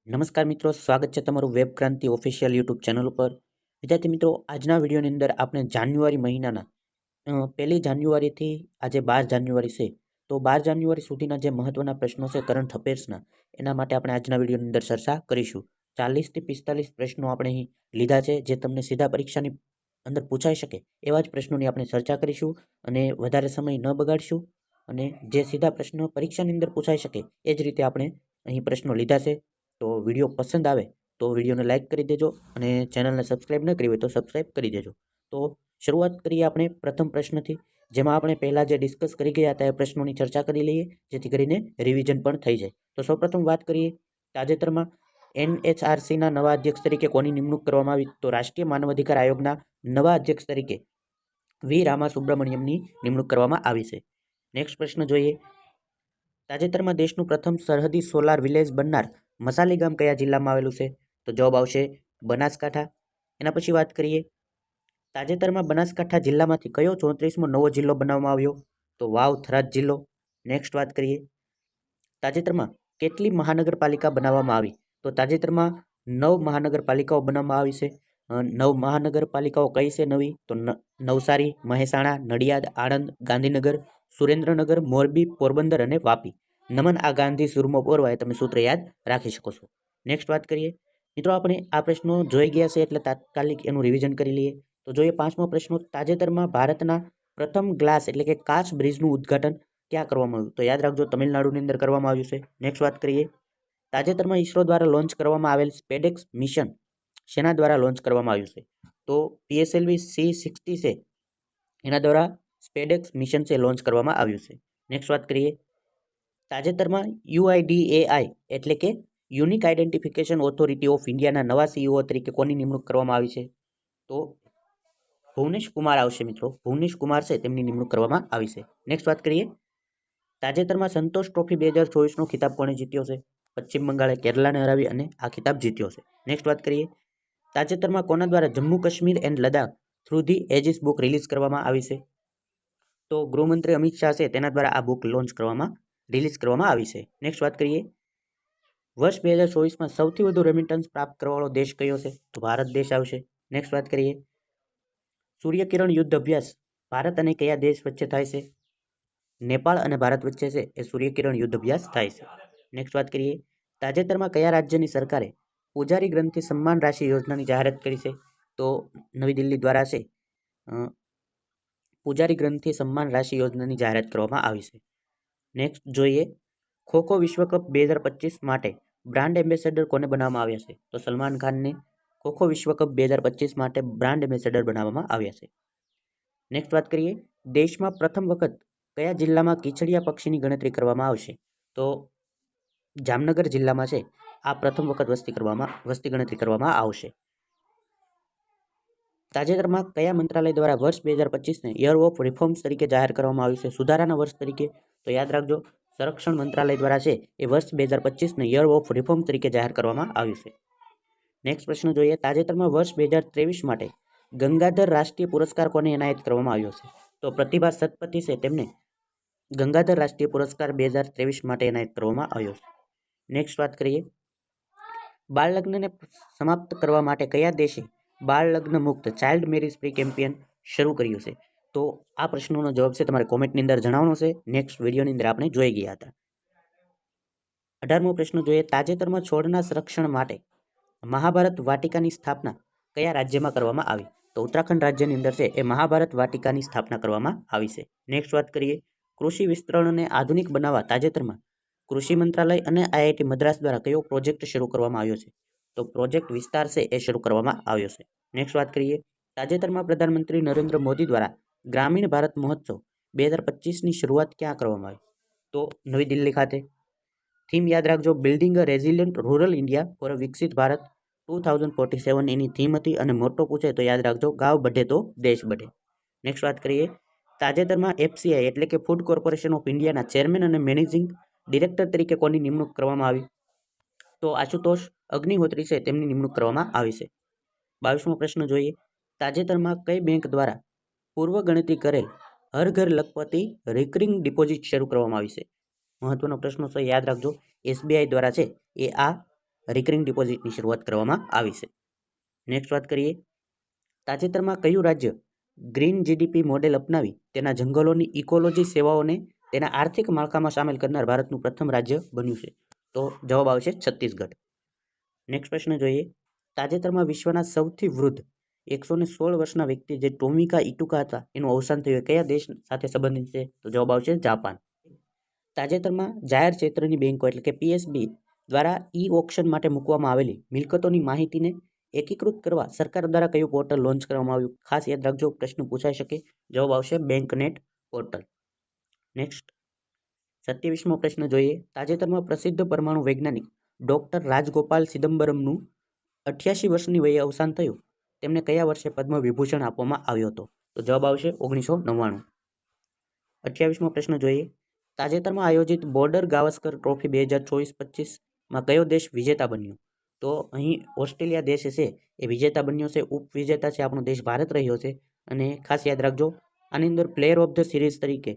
નમસ્કાર મિત્રો, સ્વાગત છે તમારું વેબ ક્રાંતિ ઓફિશિયલ યુટ્યુબ ચેનલ ઉપર। વિદ્યાર્થી મિત્રો, આજના વિડીયોની અંદર આપણે જાન્યુઆરી મહિનાના 1 જાન્યુઆરીથી આજે 12 જાન્યુઆરી છે, તો 12 જાન્યુઆરી સુધીના જે મહત્વના પ્રશ્નો છે કરંટ અફેર્સના, એના માટે આપણે આજના વિડીયોની અંદર ચર્ચા કરીશું। 40 થી 45 પ્રશ્નો આપણે અહીં લીધા છે, જે તમને સીધા પરીક્ષાની અંદર પૂછાઈ શકે એવા જ પ્રશ્નોની આપણે ચર્ચા કરીશું અને વધારે સમય ન બગાડશું અને જે સીધા પ્રશ્નો પરીક્ષાની અંદર પૂછાઈ શકે એ જ રીતે આપણે અહીં પ્રશ્નો લીધા છે। તો વિડીયો પસંદ આવે તો વિડીયોને લાઇક કરી દેજો અને ચેનલને સબસ્ક્રાઇબ ન કરી હોય તો સબસ્ક્રાઇબ કરી દેજો। તો શરૂઆત કરીએ આપણે પ્રથમ પ્રશ્નથી, જેમાં આપણે પહેલાં જે ડિસ્કસ કરી ગયા હતા એ પ્રશ્નોની ચર્ચા કરી લઈએ, જેથી કરીને રિવિઝન પણ થઈ જાય। તો સૌપ્રથમ વાત કરીએ, તાજેતરમાં NHRCના નવા અધ્યક્ષ તરીકે કોની નિમણૂક કરવામાં આવી? તો રાષ્ટ્રીય માનવ અધિકાર આયોગના નવા અધ્યક્ષ તરીકે વી રામાસુબ્રમણ્યમની નિમણૂક કરવામાં આવી છે। નેક્સ્ટ પ્રશ્ન જોઈએ, તાજેતરમાં દેશનું પ્રથમ સરહદી સોલાર વિલેજ બનનાર મસાલી ગામ કયા જિલ્લામાં આવેલું છે? તો જવાબ આવશે બનાસકાંઠા। એના પછી વાત કરીએ, તાજેતરમાં બનાસકાંઠા જિલ્લામાંથી કયો 34મો નવો જિલ્લો બનાવવામાં આવ્યો? તો વાવ થરાદ જિલ્લો। નેક્સ્ટ વાત કરીએ, તાજેતરમાં કેટલી મહાનગરપાલિકા બનાવવામાં આવી? તો તાજેતરમાં 9 મહાનગરપાલિકાઓ બનાવવામાં આવી છે। 9 મહાનગરપાલિકાઓ કઈ છે નવી? તો નવસારી, મહેસાણા, નડિયાદ, આણંદ, ગાંધીનગર, સુરેન્દ્રનગર, મોરબી, પોરબંદર અને વાપી। નમન આ ગાંધી સુરમો પોરવાય, તમે સૂત્ર યાદ રાખી શકો છો। નેક્સ્ટ વાત કરીએ મિત્રો, આપણે આ પ્રશ્નો જોઈ ગયા છે એટલે તાત્કાલિક એનું રિવિઝન કરી લઈએ। તો જોઈએ 5મો પ્રશ્ન, તાજેતરમાં ભારતના પ્રથમ ગ્લાસ એટલે કે કાચ બ્રિજનું ઉદ્ઘાટન ક્યાં કરવામાં આવ્યું? તો યાદ રાખજો, તમિલનાડુની અંદર કરવામાં આવ્યું છે। નેક્સ્ટ વાત કરીએ, તાજેતરમાં ઇસરો દ્વારા લોન્ચ કરવામાં આવેલ સ્પેડેક્સ મિશન શેના દ્વારા લોન્ચ કરવામાં આવ્યું છે? તો PSLV C60 છે, એના દ્વારા સ્પેડેક્સ મિશન છે લોન્ચ કરવામાં આવ્યું છે। નેક્સ્ટ વાત કરીએ, તાજેતરમાં UIDAI એટલે કે યુનિક આઇડેન્ટિફિકેશન ઓથોરિટી ઓફ ઇન્ડિયાના નવા CEO તરીકે કોની નિમણૂક કરવામાં આવી છે? તો ભુવનેશ કુમાર આવશે મિત્રો, ભુવનેશ કુમાર છે તેમની નિમણૂક કરવામાં આવી છે। નેક્સ્ટ વાત કરીએ, તાજેતરમાં સંતોષ ટ્રોફી 2024નો ખિતાબ કોણે જીત્યો છે? પશ્ચિમ બંગાળે કેરલાને હરાવી અને આ ખિતાબ જીત્યો છે। નેક્સ્ટ વાત કરીએ, તાજેતરમાં કોના દ્વારા Jammu Kashmir and Ladakh through the ages book release કરવામાં આવી છે? તો ગૃહમંત્રી અમિત શાહ છે તેના દ્વારા આ બુક રિલીઝ કરવામાં આવી છે। નેક્સ્ટ વાત કરીએ, વર્ષ 2024માં સૌથી વધુ રેમિટન્સ પ્રાપ્ત કરવાવાળો દેશ કયો છે? તો ભારત દેશ આવશે। નેક્સ્ટ વાત કરીએ, સૂર્યકિરણ યુદ્ધ અભ્યાસ ભારત અને કયા દેશ વચ્ચે થાય છે? નેપાળ અને ભારત વચ્ચે છે એ સૂર્યકિરણ યુદ્ધ અભ્યાસ થાય છે। નેક્સ્ટ વાત કરીએ, તાજેતરમાં કયા રાજ્યની સરકારે પૂજારી ગ્રંથિ સન્માન રાશિ યોજનાની જાહેરાત કરી છે? તો નવી દિલ્હી દ્વારા છે પૂજારી ગ્રંથિ સન્માન રાશિ યોજનાની જાહેરાત કરવામાં આવી છે। નેક્સ્ટ જોઈએ, ખોખો વિશ્વકપ 2025 માટે બ્રાન્ડ એમ્બેસેડર કોને બનાવવામાં આવ્યા છે? તો સલમાન ખાનને ખોખો વિશ્વકપ 2025 માટે બ્રાન્ડ એમ્બેસેડર બનાવવામાં આવ્યા છે। નેક્સ્ટ વાત કરીએ, દેશમાં પ્રથમ વખત કયા જિલ્લામાં કીચડિયા પક્ષીની ગણતરી કરવામાં આવશે? તો જામનગર જિલ્લામાં છે આ પ્રથમ વખત વસ્તી ગણતરી કરવામાં આવશે। તાજેતરમાં કયા મંત્રાલય દ્વારા વર્ષ 2025ને યર ઓફ રિફોર્મ્સ તરીકે જાહેર કરવામાં આવ્યું છે? સુધારાના વર્ષ તરીકે? તો યાદ રાખજો, સંરક્ષણ મંત્રાલય દ્વારા છે એ વર્ષ 2025ને યર ઓફ રિફોર્મ તરીકે જાહેર કરવામાં આવ્યું છે। નેક્સ્ટ પ્રશ્ન જોઈએ, તાજેતરમાં વર્ષ 2023 માટે ગંગાધર રાષ્ટ્રીય પુરસ્કાર કોને એનાયત કરવામાં આવ્યો છે? તો પ્રતિભા સતપથી છે તેમને ગંગાધર રાષ્ટ્રીય પુરસ્કાર 2023 માટે એનાયત કરવામાં આવ્યો છે। નેક્સ્ટ વાત કરીએ, બાળ લગ્નને સમાપ્ત કરવા માટે કયા દેશે બાળ લગ્ન મુક્ત ચાઇલ્ડ મેરેજ ફ્રી કેમ્પેન શરૂ કર્યું છે? તો આ પ્રશ્નોનો જવાબ છે તમારે કોમેન્ટની અંદર જણાવવાનો છે। નેક્સ્ટ વિડીયોની અંદર આપણે જોઈ ગયા હતા। 18મો પ્રશ્ન જોઈએ, તાજેતરમાં છોડના સંરક્ષણ માટે મહાભારત વાટિકાની સ્થાપના કયા રાજ્યમાં કરવામાં આવી? તો ઉત્તરાખંડ રાજ્યની અંદર છે એ મહાભારત વાટિકાની સ્થાપના કરવામાં આવી છે। નેક્સ્ટ વાત કરીએ, કૃષિ વિસ્તરણને આધુનિક બનાવવા તાજેતરમાં કૃષિ મંત્રાલય અને IIT મદ્રાસ દ્વારા કયો પ્રોજેક્ટ શરૂ કરવામાં આવ્યો છે? તો પ્રોજેક્ટ વિસ્તાર છે એ શરૂ કરવામાં આવ્યો છે। નેક્સ્ટ વાત કરીએ, તાજેતરમાં પ્રધાનમંત્રી નરેન્દ્ર મોદી દ્વારા ગ્રામીણ ભારત મહોત્સવ 2025ની શરૂઆત ક્યાં કરવામાં આવી? તો નવી દિલ્હી ખાતે। થીમ યાદ રાખજો, building a resilient rural India for a વિકસિત ભારત 2047 એની થીમ હતી અને મોટો પૂછે તો યાદ રાખજો, ગાંવ બઢે તો દેશ બઢે। નેક્સ્ટ વાત કરીએ, તાજેતરમાં FCI એટલે કે ફૂડ કોર્પોરેશન ઓફ ઇન્ડિયાના ચેરમેન અને મેનેજિંગ ડિરેક્ટર તરીકે કોની નિમણૂક કરવામાં આવી? તો આશુતોષ અગ્નિહોત્રી છે તેમની નિમણૂક કરવામાં આવી છે। 22મો પ્રશ્ન જોઈએ, તાજેતરમાં કઈ બેંક દ્વારા પૂર્વ ગણતરી કરેલ હર ઘર લખપતિ રિકરિંગ ડિપોઝિટ શરૂ કરવામાં આવી છે? મહત્વનો પ્રશ્ન છે, યાદ રાખજો, SBI દ્વારા છે એ આ રિકરિંગ ડિપોઝિટની શરૂઆત કરવામાં આવી છે. નેક્સ્ટ વાત કરીએ, તાજેતરમાં કયું રાજ્ય ગ્રીન જીડીપી મોડેલ અપનાવી તેના જંગલોની ઇકોલોજી સેવાઓને તેના આર્થિક માળખામાં સામેલ કરનાર ભારતનું પ્રથમ રાજ્ય બન્યું છે? તો જવાબ આવશે છત્તીસગઢ. નેક્સ્ટ પ્રશ્ન જોઈએ, તાજેતરમાં વિશ્વના સૌથી વૃદ્ધ 116 વર્ષના વ્યક્તિ જે ટોમિકા ઇટુકા હતા એનું અવસાન થયું કયા દેશ સાથે સંબંધિત છે? તો જવાબ આવશે જાપાન. તાજેતરમાં જાહેર ક્ષેત્રની બેંકો એટલે કે પીએસબી દ્વારા ઈ ઓક્શન માટે મૂકવામાં આવેલી મિલકતોની માહિતીને એકીકૃત કરવા સરકાર દ્વારા કયું પોર્ટલ લોન્ચ કરવામાં આવ્યું? ખાસ યાદ રાખજો, પ્રશ્ન પૂછાઈ શકે. જવાબ આવશે બેંકનેટ પોર્ટલ. નેક્સ્ટ 27મો પ્રશ્ન જોઈએ, તાજેતરમાં પ્રસિદ્ધ પરમાણુ વૈજ્ઞાનિક ડોક્ટર રાજગોપાલ સિદમ્બરમનું 88 વર્ષની વયે અવસાન થયું. તેમને કયા વર્ષે પદ્મ વિભૂષણ આપવામાં આવ્યો હતો? તો જવાબ આવશે 1999. 28મો પ્રશ્ન જોઈએ, તાજેતરમાં આયોજિત બોર્ડર ગાવસ્કર ટ્રોફી 2024-25માં કયો દેશ વિજેતા બન્યો? તો અહીં ઓસ્ટ્રેલિયા દેશ છે એ વિજેતા બન્યો છે. ઉપવિજેતા છે આપણો દેશ ભારત રહ્યો છે. અને ખાસ યાદ રાખજો, આની અંદર પ્લેયર ઓફ ધ સિરીઝ તરીકે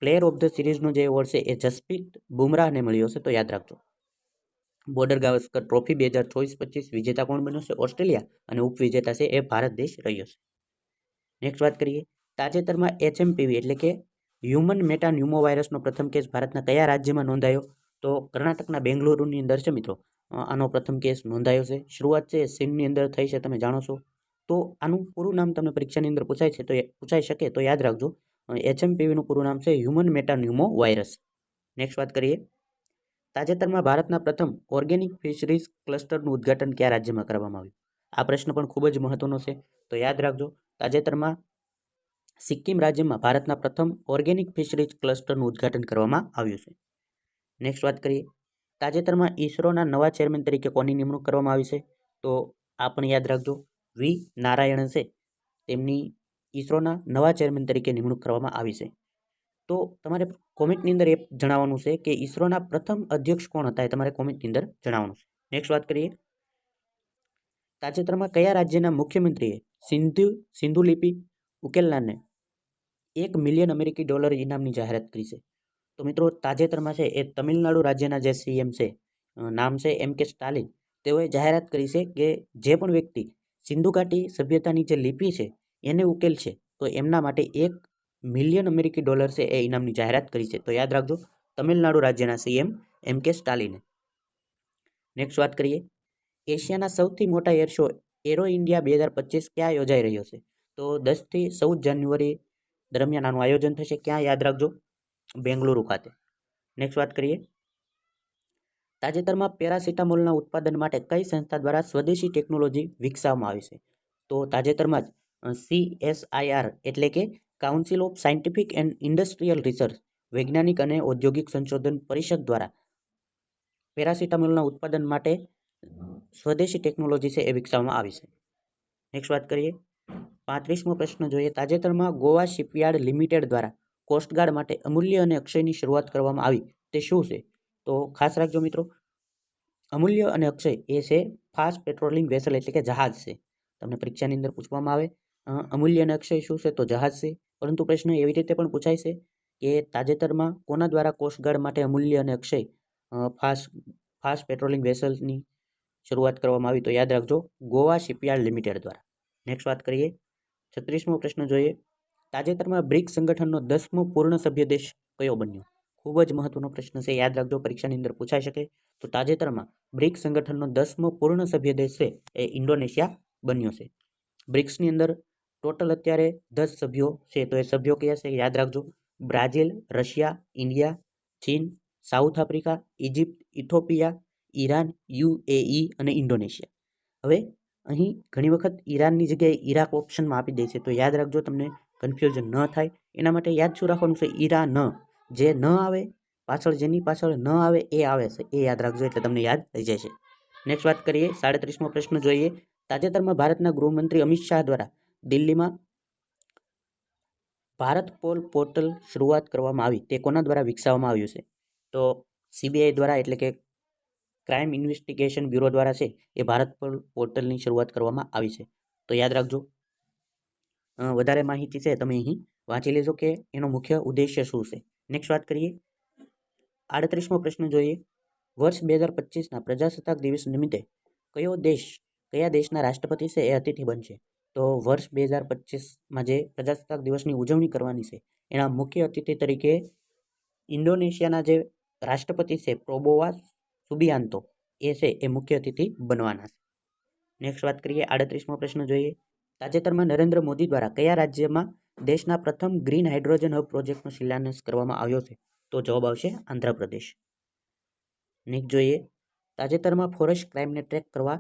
પ્લેયર ઓફ ધ સિરીઝનો જે એવોર્ડ છે એ જસપ્રીત બુમરાહને મળ્યો છે. તો યાદ રાખજો, બોર્ડર ગાવસ્કર ટ્રોફી 2024-25 વિજેતા કોણ બન્યો છે? ઓસ્ટ્રેલિયા. અને ઉપવિજેતા છે એ ભારત દેશ રહ્યો છે. નેક્સ્ટ વાત કરીએ, તાજેતરમાં HMPV એટલે કે હ્યુમન મેટા ન્યુમો વાયરસનો પ્રથમ કેસ ભારતના કયા રાજ્યમાં નોંધાયો? તો કર્ણાટકના બેંગલુરુની અંદર છે મિત્રો આનો પ્રથમ કેસ નોંધાયો છે. શરૂઆત છે ચીનની અંદર થઈ છે, તમે જાણો છો. તો આનું પૂરું નામ તમને પરીક્ષાની અંદર પૂછાઈ શકે તો યાદ રાખજો, HMPVનું પૂરું નામ છે હ્યુમન મેટા ન્યુમો વાયરસ. નેક્સ્ટ વાત કરીએ, તાજેતરમાં ભારતના પ્રથમ ઓર્ગેનિક ફિશરીઝ ક્લસ્ટરનું ઉદ્ઘાટન કયા રાજ્યમાં કરવામાં આવ્યું? આ પ્રશ્ન પણ ખૂબ જ મહત્વનો છે. તો યાદ રાખજો, તાજેતરમાં સિક્કિમ રાજ્યમાં ભારતના પ્રથમ ઓર્ગેનિક ફિશરીઝ ક્લસ્ટરનું ઉદ્ઘાટન કરવામાં આવ્યું છે. નેક્સ્ટ વાત કરીએ, તાજેતરમાં ઈસરોના નવા ચેરમેન તરીકે કોની નિમણૂક કરવામાં આવી છે? તો આ પણ યાદ રાખજો, વી નારાયણન છે, તેમની ઈસરોના નવા ચેરમેન તરીકે નિમણૂક કરવામાં આવી છે. તો તમારે કોમેન્ટની અંદર એ જણાવવાનું છે કે ઈસરોના પ્રથમ અધ્યક્ષ કોણ હતા, એ તમારે કોમેન્ટની અંદર જણાવવાનું છે. નેક્સ્ટ વાત કરીએ, તાજેતરમાં કયા રાજ્યના મુખ્યમંત્રીએ સિંધુ લિપિ ઉકેલનારને $1 મિલિયન અમેરિકી ઇનામની જાહેરાત કરી છે? તો મિત્રો તાજેતરમાં છે એ તમિલનાડુ રાજ્યના જે સીએમ છે, નામ છે MK સ્ટાલિન, તેઓએ જાહેરાત કરી છે કે જે પણ વ્યક્તિ સિંધુ ઘાટી સભ્યતાની જે લિપિ છે એને ઉકેલશે તો એમના માટે $1 મિલિયન અમેરિકી છે એ ઇનામની જાહેરાત કરી છે. તો યાદ રાખજો, તમિલનાડુ રાજ્યના સીએમ MK સ્ટાલિને. નેક્સ્ટ વાત કરીએ, એશિયાના સૌથી મોટા એર શો એરો ઇન્ડિયા 2025 ક્યાં યોજાઈ રહ્યો છે? તો 10 થી 14 જાન્યુઆરી દરમિયાન આનું આયોજન થશે. ક્યાં? યાદ રાખજો, બેંગલુરુ ખાતે. નેક્સ્ટ વાત કરીએ, તાજેતરમાં પેરાસિટામોલના ઉત્પાદન માટે કઈ સંસ્થા દ્વારા સ્વદેશી ટેકનોલોજી વિકસાવવામાં આવી છે? તો તાજેતરમાં જ CSIR એટલે કે council of scientific and industrial research વૈજ્ઞાનિક અને ઔદ્યોગિક સંશોધન પરિષદ દ્વારા પેરાસિટામોલના ઉત્પાદન માટે સ્વદેશી ટેકનોલોજી છે એ વિકસાવવામાં આવી છે. નેક્સ્ટ વાત કરીએ, 35મો પ્રશ્ન જોઈએ, તાજેતરમાં ગોવા શિપયાર્ડ લિમિટેડ દ્વારા કોસ્ટગાર્ડ માટે અમૂલ્ય અને અક્ષયની શરૂઆત કરવામાં આવી, તે શું છે? તો ખાસ રાખજો મિત્રો, અમૂલ્ય અને અક્ષય એ છે ફાસ્ટ પેટ્રોલિંગ વેસલ એટલે કે જહાજ છે. તમને પરીક્ષાની અંદર પૂછવામાં આવે અમૂલ્ય અને અક્ષય શું છે? તો જહાજ છે. પરંતુ પ્રશ્ન એવી રીતે પણ પૂછાય છે કે તાજેતરમાં કોના દ્વારા કોસ્ટગાર્ડ માટે અમૂલ્ય અને અક્ષય ફાસ્ટ પેટ્રોલિંગ વેસલ્સની શરૂઆત કરવામાં આવી? તો યાદ રાખજો, ગોવા શિપયાર્ડ લિમિટેડ દ્વારા. નેક્સ્ટ વાત કરીએ, 36મો પ્રશ્ન જોઈએ, તાજેતરમાં બ્રિક્સ સંગઠનનો 10મો પૂર્ણ સભ્ય દેશ કયો બન્યો? ખૂબ જ મહત્વનો પ્રશ્ન છે, યાદ રાખજો, પરીક્ષાની અંદર પૂછાઈ શકે. તો તાજેતરમાં બ્રિક્સ સંગઠનનો 10મો પૂર્ણ સભ્ય દેશ છે એ ઇન્ડોનેશિયા બન્યો છે. બ્રિક્સની અંદર ટોટલ અત્યારે 10 સભ્યો છે. તો એ સભ્યો કયા છે? યાદ રાખજો, બ્રાઝિલ, રશિયા, ઇન્ડિયા, ચીન, south Africa, Egypt, Ethiopia, Iran, UAE અને ઇન્ડોનેશિયા. હવે અહીં ઘણી વખત ઈરાનની જગ્યાએ ઈરાક ઓપ્શનમાં આપી દે છે. તો યાદ રાખજો, તમને કન્ફ્યુઝન ન થાય એના માટે યાદ શું રાખવાનું છે? ઈરાન. જે ન આવે પાછળ, જેની પાછળ ન આવે એ આવે છે, એ યાદ રાખજો, એટલે તમને યાદ થઈ જશે. નેક્સ્ટ વાત કરીએ, 37મો પ્રશ્ન જોઈએ, તાજેતરમાં ભારતના ગૃહમંત્રી અમિત શાહ દ્વારા દિલ્હીમાં ભારત પોલ પોર્ટલ શરૂઆત કરવામાં આવી, તે કોના દ્વારા વિકસાવવામાં આવ્યું છે? તો CBI દ્વારા એટલે કે ક્રાઇમ ઇન્વેસ્ટિગેશન બ્યુરો દ્વારા છે એ ભારત પોલ પોર્ટલની શરૂઆત કરવામાં આવી છે. તો યાદ રાખજો, વધારે માહિતી છે તમે અહીં વાંચી લેજો કે એનો મુખ્ય ઉદ્દેશ્ય શું છે. નેક્સ્ટ વાત કરીએ, 38મો પ્રશ્ન જોઈએ, વર્ષ 2025ના પ્રજાસત્તાક દિવસ નિમિત્તે કયા દેશના રાષ્ટ્રપતિ છે એ અતિથિ બનશે? તો વર્ષ 2025માં જે પ્રજાસત્તાક દિવસની ઉજવણી કરવાની છે એના મુખ્ય અતિથિ તરીકે ઇન્ડોનેશિયાના જે રાષ્ટ્રપતિ છે પ્રોબોવો સુબિયાન્તો એ છે એ મુખ્ય અતિથિ બનવાના છે. નેક્સ્ટ વાત કરીએ, 38મો પ્રશ્ન જોઈએ. તાજેતરમાં નરેન્દ્ર મોદી દ્વારા કયા રાજ્યમાં દેશના પ્રથમ ગ્રીન હાઇડ્રોજન હબ પ્રોજેક્ટનો શિલાન્યાસ કરવામાં આવ્યો છે? તો જવાબ આવશે આંધ્રપ્રદેશ. નેક્સ્ટ જોઈએ, તાજેતરમાં ફોરેસ્ટ ક્રાઇમને ટ્રેક કરવા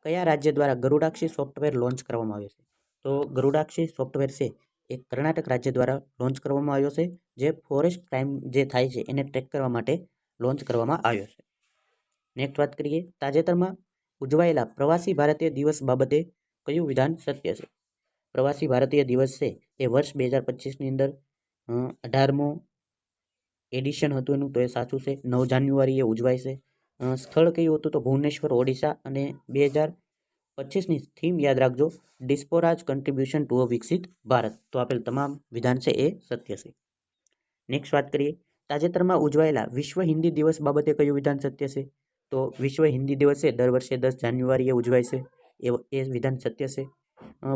કયા રાજ્ય દ્વારા ગરુડાક્ષી સોફ્ટવેર લોન્ચ કરવામાં આવ્યો છે? તો ગરુડાક્ષી સોફ્ટવેર છે એ કર્ણાટક રાજ્ય દ્વારા લોન્ચ કરવામાં આવ્યો છે, જે ફોરેસ્ટ ક્રાઇમ જે થાય છે એને ટ્રેક કરવા માટે લોન્ચ કરવામાં આવ્યો છે. નેક્સ્ટ વાત કરીએ, તાજેતરમાં ઉજવાયેલા પ્રવાસી ભારતીય દિવસ બાબતે કયું વિધાન સત્ય છે? પ્રવાસી ભારતીય દિવસ છે એ વર્ષ 2025ની અંદર 18મો એડિશન હતું એનું, તો એ સાચું છે. 9 જાન્યુઆરીએ ઉજવાય છે. સ્થળ કયું હતું? તો ભુવનેશ્વર, ઓડિશા. અને 2025ની થીમ યાદ રાખજો, ડિસ્પોરાજ કન્ટ્રીબ્યુશન ટુ અ વિકસિત ભારત. તો આપેલ તમામ વિધાન છે એ સત્ય છે. નેક્સ્ટ વાત કરીએ, તાજેતરમાં ઉજવાયેલા વિશ્વ હિન્દી દિવસ બાબતે કયું વિધાન સત્ય છે? તો વિશ્વ હિન્દી દિવસ છે દર વર્ષે 10 જાન્યુઆરીએ ઉજવાય છે, એ વિધાન સત્ય છે.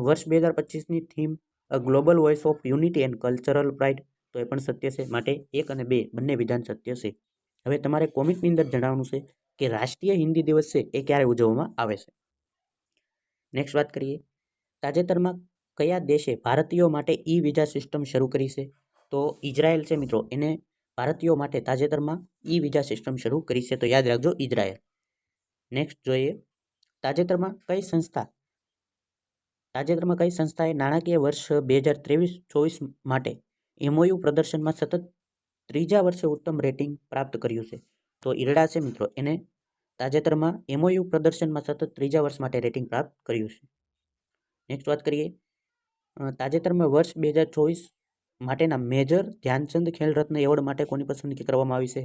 વર્ષ 2025ની theme a global voice of unity and cultural pride, તો એ પણ સત્ય છે. માટે 1 અને 2 બંને વિધાન સત્ય છે. હવે તમારે કોમેન્ટની અંદર જણાવવાનું છે કે રાષ્ટ્રીય હિન્દી દિવસ છે એ ક્યારે ઉજવવામાં આવે છે. નેક્સ્ટ વાત કરીએ, તાજેતરમાં કયા દેશે ભારતીયો માટે ઈ વિઝા સિસ્ટમ શરૂ કરી છે? તો ઇઝરાયલ છે મિત્રો, એને ભારતીયો માટે તાજેતરમાં ઈ વિઝા સિસ્ટમ શરૂ કરી છે, તો યાદ રાખજો ઇઝરાયલ. નેક્સ્ટ જોઈએ, તાજેતરમાં કઈ સંસ્થાએ નાણાકીય વર્ષ 2023-24 માટે MOU પ્રદર્શનમાં સતત 3જા વર્ષે ઉત્તમ રેટિંગ પ્રાપ્ત કર્યું છે? તો IRDA છે મિત્રો, એને તાજેતરમાં MOU પ્રદર્શનમાં સતત 3જા વર્ષ માટે રેટિંગ પ્રાપ્ત કર્યું છે. નેક્સ્ટ વાત કરીએ, તાજેતરમાં વર્ષ 2024 માટેના મેજર ધ્યાનચંદ ખેલ રત્ન એવોર્ડ માટે કોની પસંદગી કરવામાં આવી છે?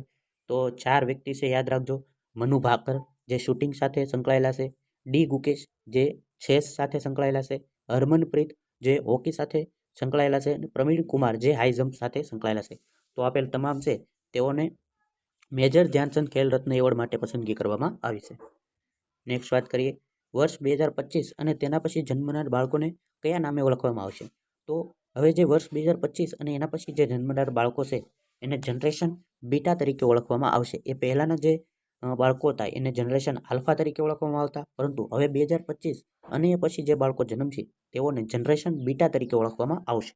તો 4 વ્યક્તિ છે, યાદ રાખજો. મનુ ભાકર, જે શૂટિંગ સાથે સંકળાયેલા છે. ડી ગુકેશ, જે ચેસ સાથે સંકળાયેલા છે. હરમનપ્રીત, જે હોકી સાથે સંકળાયેલા છે. અને પ્રવીણ કુમાર, જે હાઈ જમ્પ સાથે સંકળાયેલા છે. તો આપેલ તમામ છે તેઓને મેજર ધ્યાનચંદ ખેલ રત્ન એવોર્ડ માટે પસંદગી કરવામાં આવી છે. નેક્સ્ટ વાત કરીએ, વર્ષ 2025 અને તેના પછી જન્મનાર બાળકોને કયા નામે ઓળખવામાં આવશે? તો હવે જે વર્ષ 2025 અને એના પછી જે જન્મનાર બાળકો છે એને જનરેશન બીટા તરીકે ઓળખવામાં આવશે. એ પહેલાના જે બાળકો હતા એને જનરેશન આલ્ફા તરીકે ઓળખવામાં આવતા, પરંતુ હવે 2025 અને એ પછી જે બાળકો જન્મશે તેઓને જનરેશન બીટા તરીકે ઓળખવામાં આવશે.